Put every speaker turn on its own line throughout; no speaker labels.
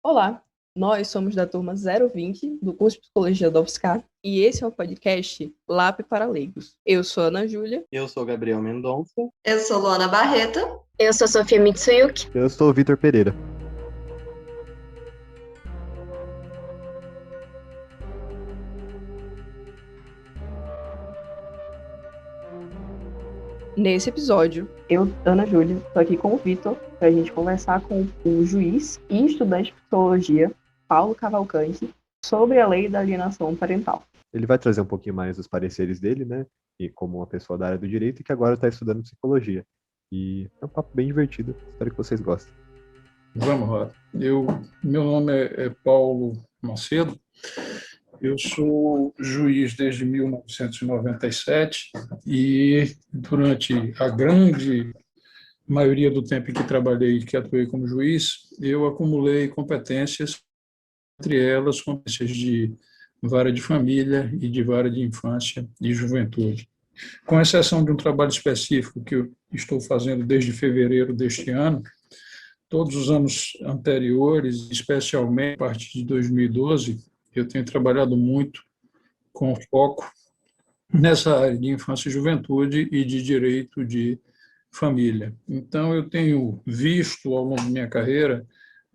Olá, nós somos da turma 020 do curso de Psicologia da UFSCar e esse é o podcast LAP para Leigos. Eu sou a Ana Júlia.
Eu sou Gabriel Mendonça.
Eu sou Luana Barreto.
Eu sou Sofia Mitsuyuki.
Eu sou o Vitor Pereira.
Nesse episódio, eu, Ana Júlia, estou aqui com o Vitor para a gente conversar com o juiz e estudante de psicologia, Paulo Cavalcante, sobre a lei da alienação parental.
Ele vai trazer um pouquinho mais os pareceres dele, né? E como uma pessoa da área do direito e que agora está estudando psicologia. E é um papo bem divertido. Espero que vocês gostem.
Vamos lá. Meu nome é Paulo Macedo. Eu sou juiz desde 1997 e durante a grande maioria do tempo em que trabalhei e que atuei como juiz, eu acumulei competências, entre elas competências de vara de família e de vara de infância e juventude. Com exceção de um trabalho específico que eu estou fazendo desde fevereiro deste ano, todos os anos anteriores, especialmente a partir de 2012, eu tenho trabalhado muito com foco nessa área de infância e juventude e de direito de família. Então, eu tenho visto ao longo da minha carreira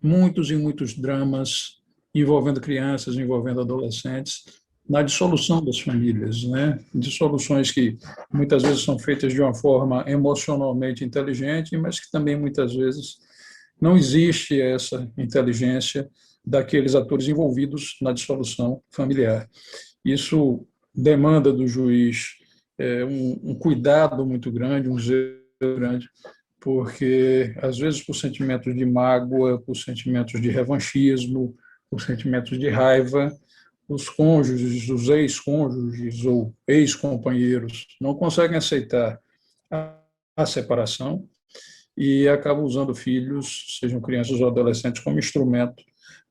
muitos e muitos dramas envolvendo crianças, envolvendo adolescentes, na dissolução das famílias, né? Dissoluções que muitas vezes são feitas de uma forma emocionalmente inteligente, mas que também muitas vezes não existe essa inteligência daqueles atores envolvidos na dissolução familiar. Isso demanda do juiz um cuidado muito grande, um zelo grande, porque, às vezes, por sentimentos de mágoa, por sentimentos de revanchismo, por sentimentos de raiva, os cônjuges, os ex-cônjuges ou ex-companheiros não conseguem aceitar a separação e acabam usando filhos, sejam crianças ou adolescentes, como instrumento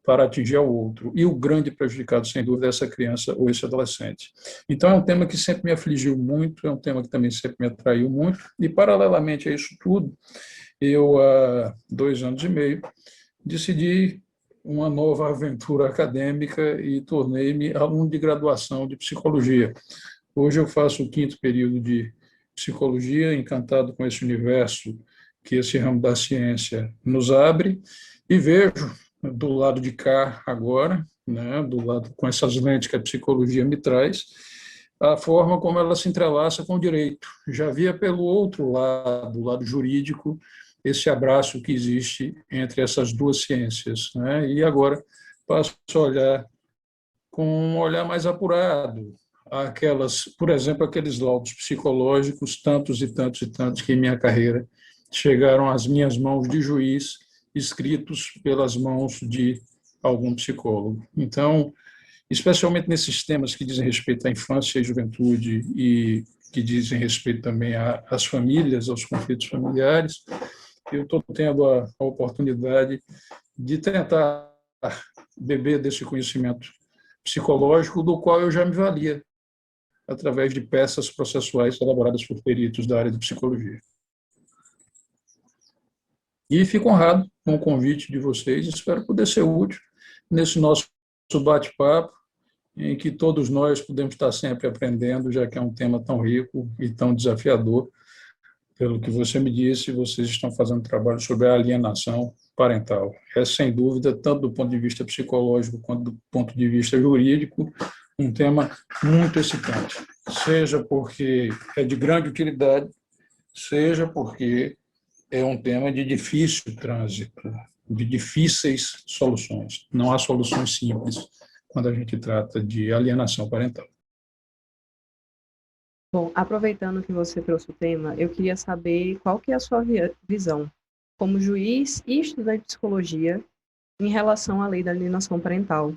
para atingir ao outro. E o grande prejudicado, sem dúvida, é essa criança ou esse adolescente. Então, é um tema que sempre me afligiu muito, é um tema que também sempre me atraiu muito, e, paralelamente a isso tudo, eu, há 2 anos e meio, decidi uma nova aventura acadêmica e tornei-me aluno de graduação de psicologia. Hoje eu faço o 5º período de psicologia, encantado com esse universo que esse ramo da ciência nos abre, e vejo do lado de cá agora, né, do lado com essas lentes que a psicologia me traz, a forma como ela se entrelaça com o direito. Já via pelo outro lado, o lado jurídico, esse abraço que existe entre essas duas ciências, né? E agora passo a olhar com um olhar mais apurado, por exemplo, aqueles laudos psicológicos, tantos e tantos e tantos que em minha carreira chegaram às minhas mãos de juiz, escritos pelas mãos de algum psicólogo. Então, especialmente nesses temas que dizem respeito à infância e juventude e que dizem respeito também às famílias, aos conflitos familiares, eu estou tendo a oportunidade de tentar beber desse conhecimento psicológico, do qual eu já me valia através de peças processuais elaboradas por peritos da área de psicologia. E fico honrado com o convite de vocês, espero poder ser útil nesse nosso bate-papo, em que todos nós podemos estar sempre aprendendo, já que é um tema tão rico e tão desafiador. Pelo que você me disse, vocês estão fazendo trabalho sobre a alienação parental. É, sem dúvida, tanto do ponto de vista psicológico quanto do ponto de vista jurídico, um tema muito excitante, seja porque é de grande utilidade, seja porque é um tema de difícil trânsito, de difíceis soluções. Não há soluções simples quando a gente trata de alienação parental.
Bom, aproveitando que você trouxe o tema, eu queria saber qual que é a sua visão como juiz e estudante de psicologia em relação à lei da alienação parental.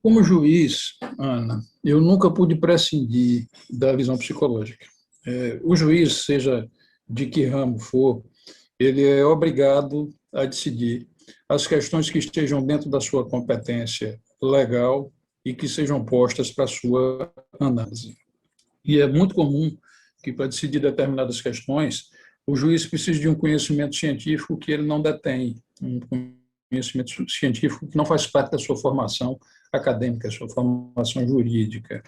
Como juiz, Ana, eu nunca pude prescindir da visão psicológica. O juiz, seja de que ramo for, ele é obrigado a decidir as questões que estejam dentro da sua competência legal e que sejam postas para a sua análise. E é muito comum que, para decidir determinadas questões, o juiz precise de um conhecimento científico que ele não detém, um conhecimento científico que não faz parte da sua formação acadêmica, sua formação jurídica.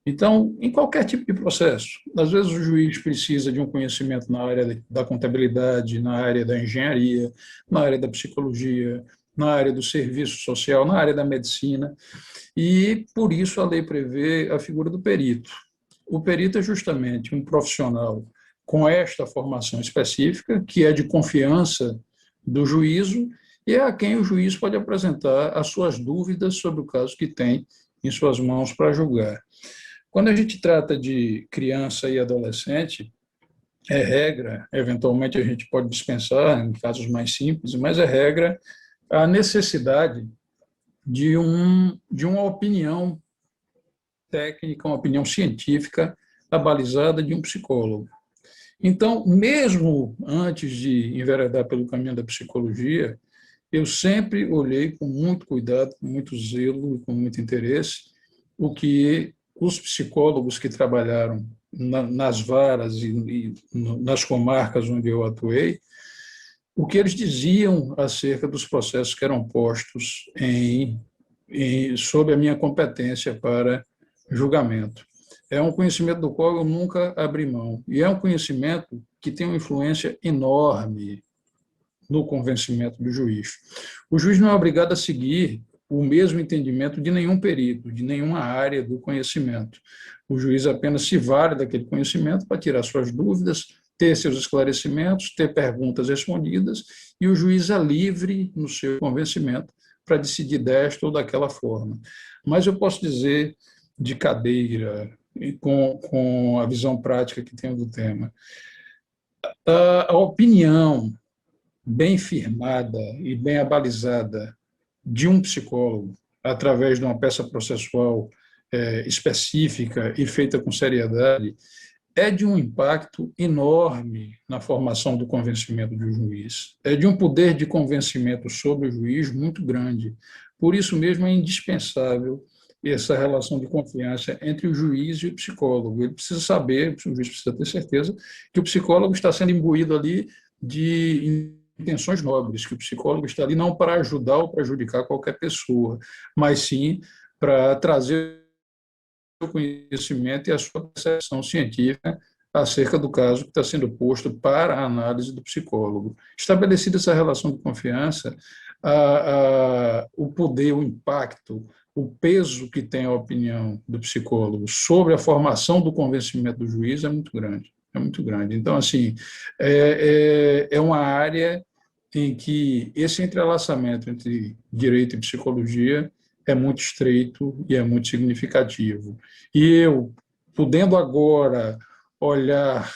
Então, em qualquer tipo de processo, às vezes o juiz precisa de um conhecimento na área da contabilidade, na área da engenharia, na área da psicologia, na área do serviço social, na área da medicina, e por isso a lei prevê a figura do perito. O perito é justamente um profissional com esta formação específica, que é de confiança do juízo, e é a quem o juiz pode apresentar as suas dúvidas sobre o caso que tem em suas mãos para julgar. Quando a gente trata de criança e adolescente, é regra, eventualmente a gente pode dispensar em casos mais simples, mas é regra a necessidade de uma opinião técnica, uma opinião científica abalizada de um psicólogo. Então, mesmo antes de enveredar pelo caminho da psicologia, eu sempre olhei com muito cuidado, com muito zelo e com muito interesse o que os psicólogos que trabalharam nas varas e nas comarcas onde eu atuei, o que eles diziam acerca dos processos que eram postos sob a minha competência para julgamento. É um conhecimento do qual eu nunca abri mão, e é um conhecimento que tem uma influência enorme no convencimento do juiz. O juiz não é obrigado a seguir o mesmo entendimento de nenhum perito, de nenhuma área do conhecimento. O juiz apenas se vale daquele conhecimento para tirar suas dúvidas, ter seus esclarecimentos, ter perguntas respondidas, e o juiz é livre no seu convencimento para decidir desta ou daquela forma. Mas eu posso dizer, de cadeira, e com a visão prática que tenho do tema, a opinião bem firmada e bem abalizada de um psicólogo, através de uma peça processual específica e feita com seriedade, é de um impacto enorme na formação do convencimento do juiz. É de um poder de convencimento sobre o juiz muito grande. Por isso mesmo é indispensável essa relação de confiança entre o juiz e o psicólogo. Ele precisa saber, o juiz precisa ter certeza que o psicólogo está sendo imbuído ali de intenções nobres, que o psicólogo está ali não para ajudar ou prejudicar qualquer pessoa, mas sim para trazer o conhecimento e a sua percepção científica acerca do caso que está sendo posto para a análise do psicólogo. Estabelecida essa relação de confiança, o poder, o impacto, o peso que tem a opinião do psicólogo sobre a formação do convencimento do juiz é muito grande. É muito grande. Então, assim, é uma área em que esse entrelaçamento entre direito e psicologia é muito estreito e é muito significativo. E eu, podendo agora olhar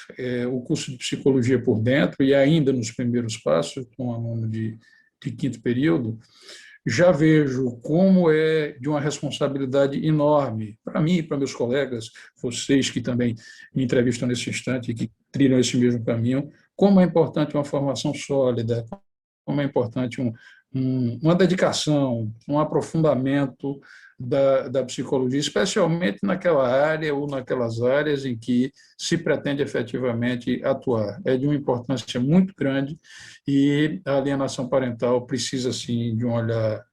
o curso de psicologia por dentro, e ainda nos primeiros passos, com um aluno de quinto período, já vejo como é de uma responsabilidade enorme para mim, para meus colegas, vocês que também me entrevistam nesse instante e que trilham esse mesmo caminho, como é importante uma formação sólida, como é importante uma dedicação, um aprofundamento da psicologia, especialmente naquela área ou naquelas áreas em que se pretende efetivamente atuar. É de uma importância muito grande e a alienação parental precisa, sim, de um olhar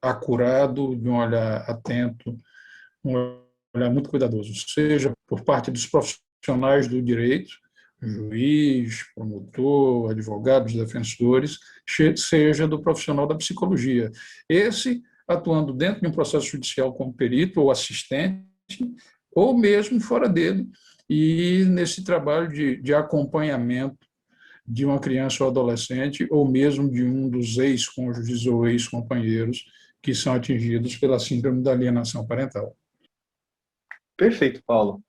acurado, de um olhar atento, um olhar muito cuidadoso, seja por parte dos profissionais do direito, juiz, promotor, advogados, defensores, seja do profissional da psicologia. Esse atuando dentro de um processo judicial como perito ou assistente, ou mesmo fora dele, e nesse trabalho de acompanhamento de uma criança ou adolescente, ou mesmo de um dos ex-cônjuges ou ex-companheiros que são atingidos pela síndrome da alienação parental.
Perfeito, Paulo.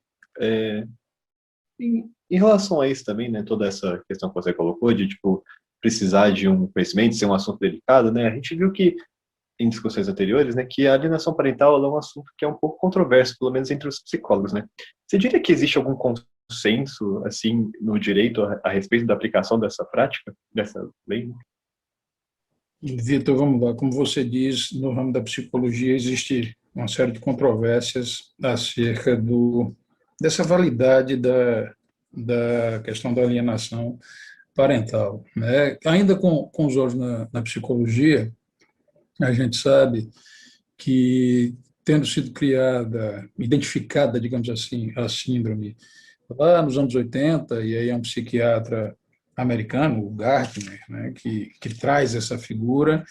Em relação a isso também, né, toda essa questão que você colocou de tipo precisar de um conhecimento, ser um assunto delicado, né, a gente viu que em discussões anteriores, né, que a alienação parental é um assunto que é um pouco controverso, pelo menos entre os psicólogos, né. Você diria que existe algum consenso assim no direito a respeito da aplicação dessa prática, dessa lei?
Vitor, vamos lá. Como você diz, no ramo da psicologia existe uma série de controvérsias acerca dessa validade da questão da alienação parental, né? Ainda com os olhos na psicologia, a gente sabe que, tendo sido criada, identificada, digamos assim, a síndrome lá nos anos 80, e aí é um psiquiatra americano, o Gardner, né, que traz essa figura.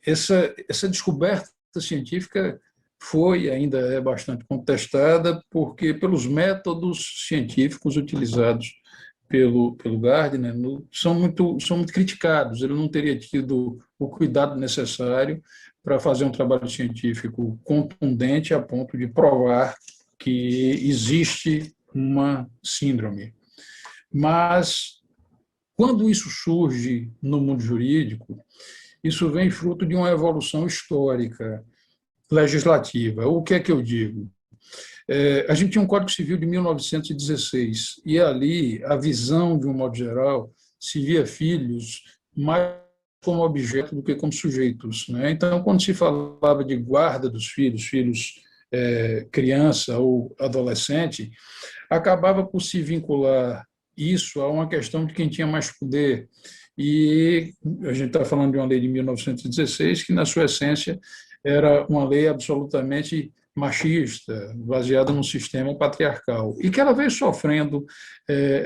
Essa descoberta científica foi, ainda é bastante contestada, porque pelos métodos científicos utilizados pelo Gardner são muito criticados. Ele não teria tido o cuidado necessário para fazer um trabalho científico contundente a ponto de provar que existe uma síndrome. Mas, quando isso surge no mundo jurídico, isso vem fruto de uma evolução histórica, legislativa. O que é que eu digo? A gente tinha um Código Civil de 1916, e ali a visão, de um modo geral, se via filhos mais como objeto do que como sujeitos, né? Então, quando se falava de guarda dos filhos, criança ou adolescente, acabava por se vincular isso a uma questão de quem tinha mais poder. E a gente está falando de uma lei de 1916, que, na sua essência, era uma lei absolutamente machista, baseada num sistema patriarcal, e que ela veio sofrendo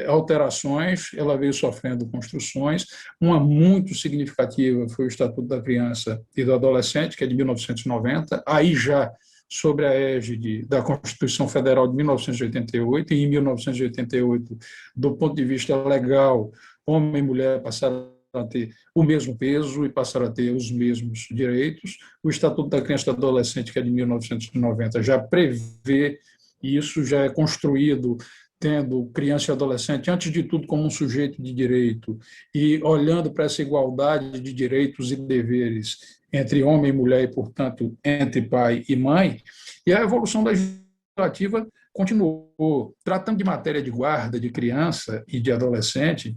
alterações, ela veio sofrendo construções. Uma muito significativa foi o Estatuto da Criança e do Adolescente, que é de 1990, aí já sobre a égide da Constituição Federal de 1988, e em 1988, do ponto de vista legal, homem e mulher passaram a ter o mesmo peso e passaram a ter os mesmos direitos. O Estatuto da Criança e do Adolescente, que é de 1990, já prevê isso, já é construído tendo criança e adolescente, antes de tudo, como um sujeito de direito, e olhando para essa igualdade de direitos e deveres entre homem e mulher, e, portanto, entre pai e mãe. E a evolução legislativa continuou. Tratando de matéria de guarda de criança e de adolescente,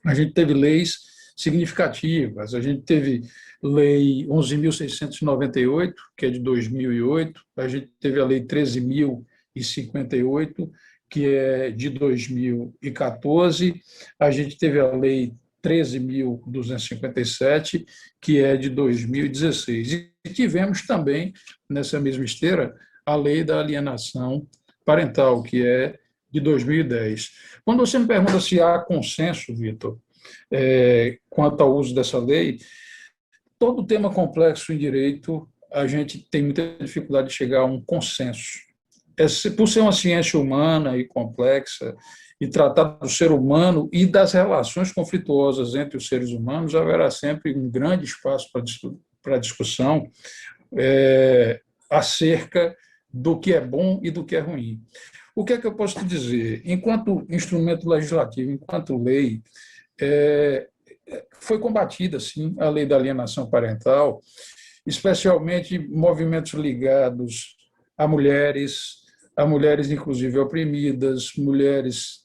a gente teve leis significativas. A gente teve Lei 11.698, que é de 2008, a gente teve a Lei 13.058, que é de 2014, a gente teve a Lei 13.257, que é de 2016. E tivemos também, nessa mesma esteira, a Lei da Alienação Parental, que é de 2010. Quando você me pergunta se há consenso, Vitor, quanto ao uso dessa lei, todo tema complexo em direito, a gente tem muita dificuldade de chegar a um consenso. Por ser uma ciência humana e complexa, e tratar do ser humano e das relações conflituosas entre os seres humanos, haverá sempre um grande espaço para discussão acerca do que é bom e do que é ruim. O que é que eu posso te dizer? Enquanto instrumento legislativo, enquanto lei, foi combatida, sim, a lei da alienação parental, especialmente movimentos ligados a mulheres inclusive oprimidas, mulheres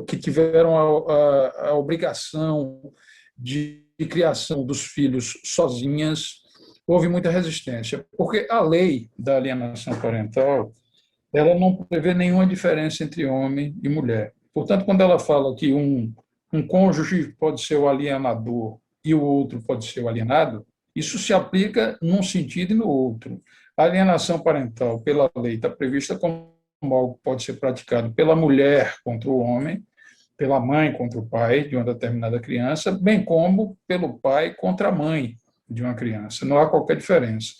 que tiveram a obrigação de criação dos filhos sozinhas. Houve muita resistência, porque a lei da alienação parental, ela não prevê nenhuma diferença entre homem e mulher. Portanto, quando ela fala que um cônjuge pode ser o alienador e o outro pode ser o alienado, isso se aplica num sentido e no outro. A alienação parental, pela lei, está prevista como algo que pode ser praticado pela mulher contra o homem, pela mãe contra o pai de uma determinada criança, bem como pelo pai contra a mãe de uma criança. Não há qualquer diferença.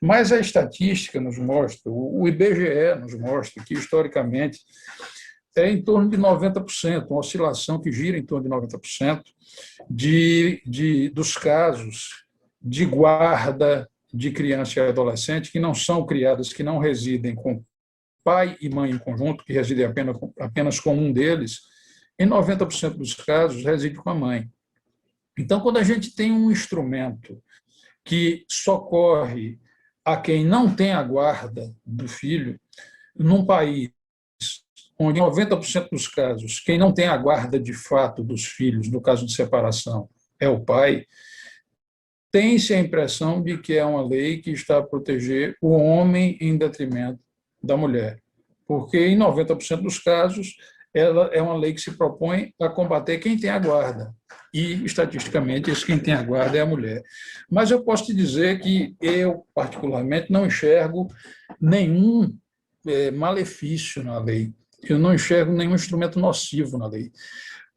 Mas a estatística nos mostra, o IBGE nos mostra que, historicamente, é em torno de 90%, uma oscilação que gira em torno de 90% dos casos de guarda de criança e adolescente que não são criadas, que não residem com pai e mãe em conjunto, que residem apenas com um deles, em 90% dos casos reside com a mãe. Então, quando a gente tem um instrumento que socorre a quem não tem a guarda do filho, num país onde em 90% dos casos quem não tem a guarda de fato dos filhos, no caso de separação, é o pai, tem-se a impressão de que é uma lei que está a proteger o homem em detrimento da mulher, porque em 90% dos casos ela é uma lei que se propõe a combater quem tem a guarda. e, estatisticamente, esse quem tem a guarda é a mulher. Mas eu posso te dizer que eu, particularmente, não enxergo nenhum malefício na lei. Eu não enxergo nenhum instrumento nocivo na lei.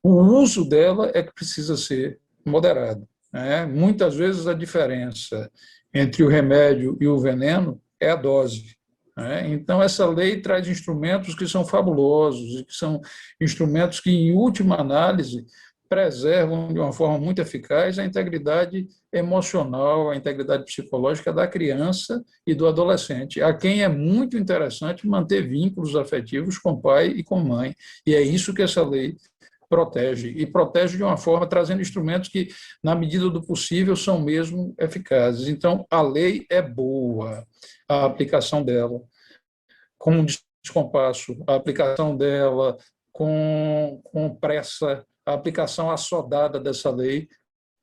O uso dela é que precisa ser moderado, né? Muitas vezes a diferença entre o remédio e o veneno é a dose, né? Então, essa lei traz instrumentos que são fabulosos e que são instrumentos que, em última análise, preservam de uma forma muito eficaz a integridade emocional, a integridade psicológica da criança e do adolescente, a quem é muito interessante manter vínculos afetivos com pai e com mãe. E é isso que essa lei protege, e protege de uma forma trazendo instrumentos que, na medida do possível, são mesmo eficazes. Então, a lei é boa, a aplicação dela, com um descompasso, a aplicação dela com pressa, a aplicação assodada dessa lei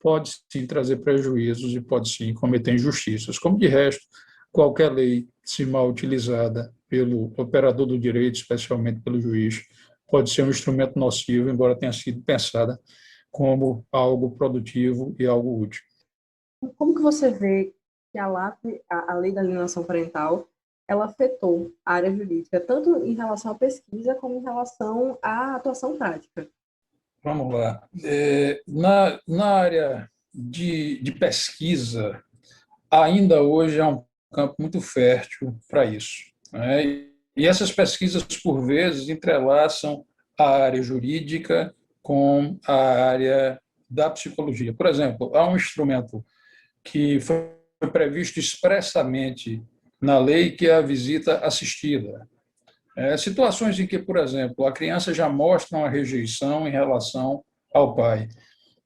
pode sim trazer prejuízos e pode sim cometer injustiças, como de resto, qualquer lei, se mal utilizada pelo operador do direito, especialmente pelo juiz, pode ser um instrumento nocivo, embora tenha sido pensada como algo produtivo e algo útil.
Como que você vê que a lei da alienação parental, ela afetou a área jurídica, tanto em relação à pesquisa como em relação à atuação prática?
Vamos lá. Na área de pesquisa, ainda hoje é um campo muito fértil para isso, né? E essas pesquisas, por vezes, entrelaçam a área jurídica com a área da psicologia. Por exemplo, há um instrumento que foi previsto expressamente na lei, que é a visita assistida. Situações em que, por exemplo, a criança já mostra uma rejeição em relação ao pai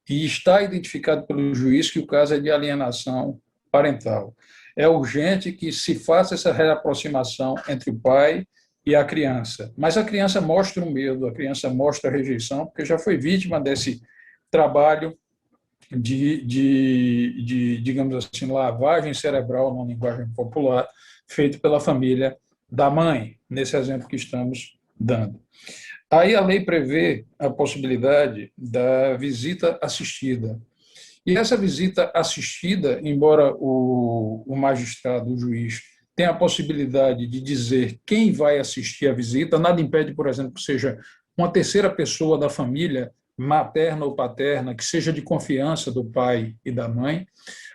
e está identificado pelo juiz que o caso é de alienação parental. É urgente que se faça essa reaproximação entre o pai e a criança. Mas a criança mostra o medo, a criança mostra a rejeição, porque já foi vítima desse trabalho digamos assim, lavagem cerebral, na linguagem popular, feito pela família da mãe, nesse exemplo que estamos dando. Aí a lei prevê a possibilidade da visita assistida. E essa visita assistida, embora o magistrado, o juiz, tenha a possibilidade de dizer quem vai assistir a visita, nada impede, por exemplo, que seja uma terceira pessoa da família, materna ou paterna, que seja de confiança do pai e da mãe,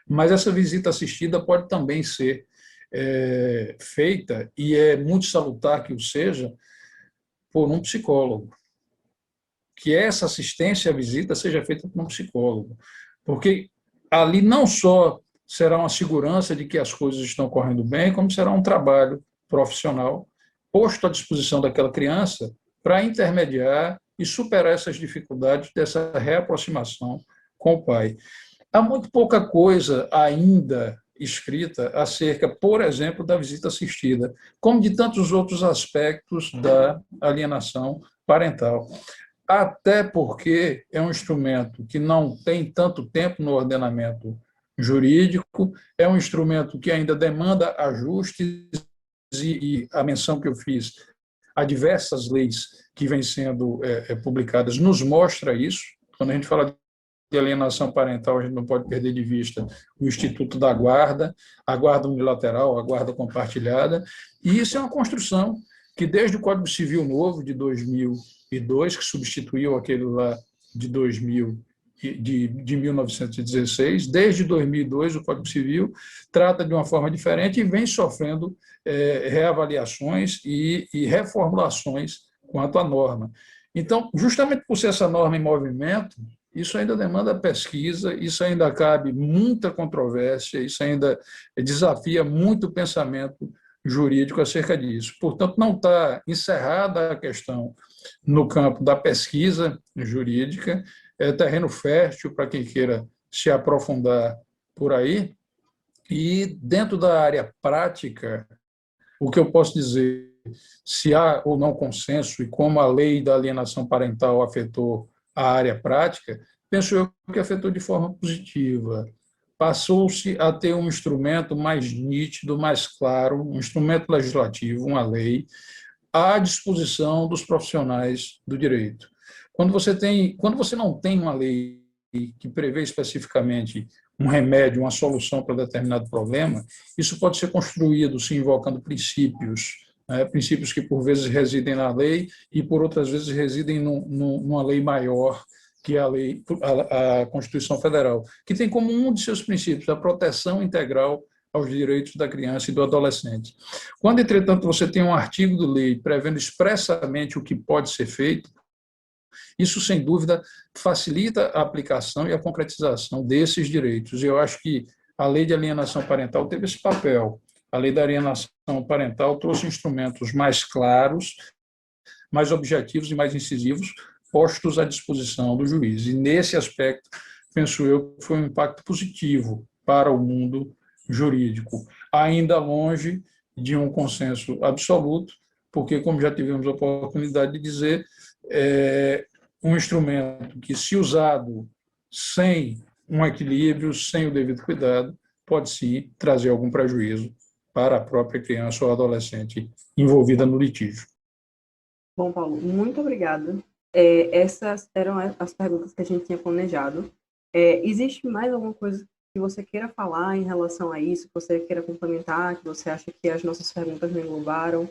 mas essa visita assistida pode também ser feita, e é muito salutar que o seja, por um psicólogo. Que essa assistência à visita seja feita por um psicólogo. Porque ali não só será uma segurança de que as coisas estão correndo bem, como será um trabalho profissional posto à disposição daquela criança para intermediar e superar essas dificuldades dessa reaproximação com o pai. Há muito pouca coisa ainda escrita acerca, por exemplo, da visita assistida, como de tantos outros aspectos da alienação parental. Até porque é um instrumento que não tem tanto tempo no ordenamento jurídico, é um instrumento que ainda demanda ajustes, e a menção que eu fiz a diversas leis que vêm sendo publicadas nos mostra isso. Quando a gente fala de alienação parental, a gente não pode perder de vista o Instituto da Guarda, a guarda unilateral, a guarda compartilhada, e isso é uma construção que, desde o Código Civil Novo, de 2002, que substituiu aquele lá de 1916, desde 2002 o Código Civil trata de uma forma diferente e vem sofrendo reavaliações e reformulações quanto à norma. Então, justamente por ser essa norma em movimento, isso ainda demanda pesquisa, isso ainda cabe muita controvérsia, isso ainda desafia muito pensamento jurídico acerca disso. Portanto, não está encerrada a questão no campo da pesquisa jurídica, é terreno fértil para quem queira se aprofundar por aí. E dentro da área prática, o que eu posso dizer, se há ou não consenso e como a lei da alienação parental afetou a área prática, penso eu que afetou de forma positiva. Passou-se a ter um instrumento mais nítido, mais claro, um instrumento legislativo, uma lei, à disposição dos profissionais do direito. Quando você não tem uma lei que prevê especificamente um remédio, uma solução para determinado problema, isso pode ser construído se invocando princípios, né, princípios que por vezes residem na lei e por outras vezes residem numa lei maior que é a Constituição Federal, que tem como um de seus princípios a proteção integral aos direitos da criança e do adolescente. Quando, entretanto, você tem um artigo de lei prevendo expressamente o que pode ser feito, isso, sem dúvida, facilita a aplicação e a concretização desses direitos. E eu acho que a lei de alienação parental teve esse papel. A lei da alienação parental trouxe instrumentos mais claros, mais objetivos e mais incisivos, postos à disposição do juiz. E, nesse aspecto, penso eu que foi um impacto positivo para o mundo jurídico, ainda longe de um consenso absoluto, porque, como já tivemos a oportunidade de dizer, é um instrumento que, se usado sem um equilíbrio, sem o devido cuidado, pode sim trazer algum prejuízo para a própria criança ou adolescente envolvida no litígio.
Bom, Paulo, muito obrigada. Essas eram as perguntas que a gente tinha planejado. Existe mais alguma coisa que você queira falar em relação a isso, que você queira complementar, que você acha que as nossas perguntas não englobaram?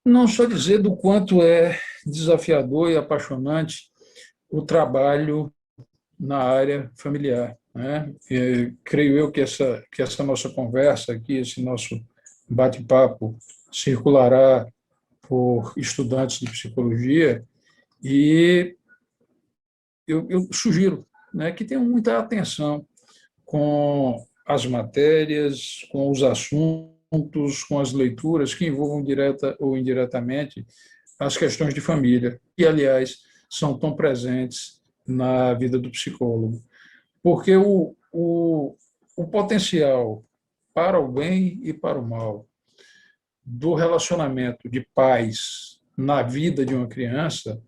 Não só dizer do quanto é desafiador e apaixonante o trabalho na área familiar, né? Creio eu que essa nossa conversa aqui, esse nosso bate-papo circulará por estudantes de psicologia e eu sugiro, né, que tenham muita atenção com as matérias, com os assuntos, com as leituras que envolvam direta ou indiretamente as questões de família, que, aliás, são tão presentes na vida do psicólogo. Porque o potencial para o bem e para o mal do relacionamento de pais na vida de uma criança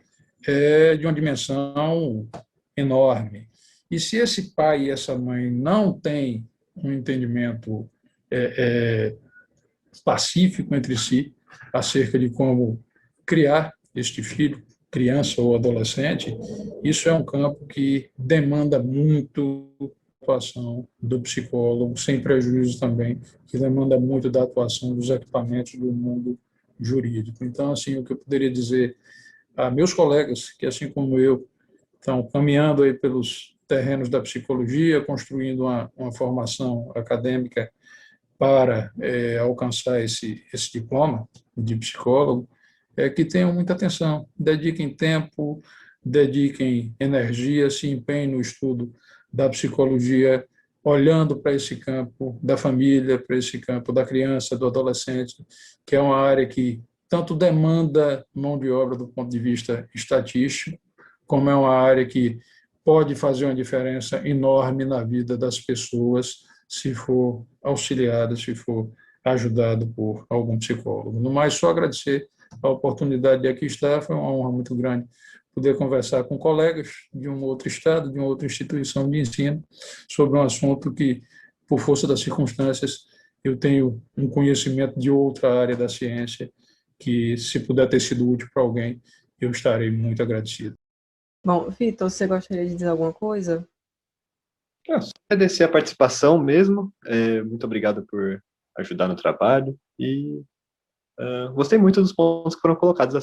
é de uma dimensão enorme. E se esse pai e essa mãe não têm um entendimento pacífico entre si acerca de como criar este filho, criança ou adolescente, isso é um campo que demanda muito a atuação do psicólogo, sem prejuízo também, que demanda muito da atuação dos equipamentos do mundo jurídico. Então, assim, o que eu poderia dizer a meus colegas, que assim como eu, estão caminhando aí pelos terrenos da psicologia, construindo uma formação acadêmica para alcançar esse diploma de psicólogo, que tenham muita atenção, dediquem tempo, dediquem energia, se empenhem no estudo da psicologia, olhando para esse campo da família, para esse campo da criança, do adolescente, que é uma área que tanto demanda mão de obra do ponto de vista estatístico, como é uma área que pode fazer uma diferença enorme na vida das pessoas se for auxiliada, se for ajudado por algum psicólogo. No mais, só agradecer a oportunidade de aqui estar, foi uma honra muito grande poder conversar com colegas de um outro estado, de uma outra instituição de ensino, sobre um assunto que, por força das circunstâncias, eu tenho um conhecimento de outra área da ciência, que, se puder ter sido útil para alguém, eu estarei muito agradecido.
Bom, Vitor, você gostaria de dizer alguma coisa?
Só agradecer a participação mesmo. Muito obrigado por ajudar no trabalho e gostei muito dos pontos que foram colocados.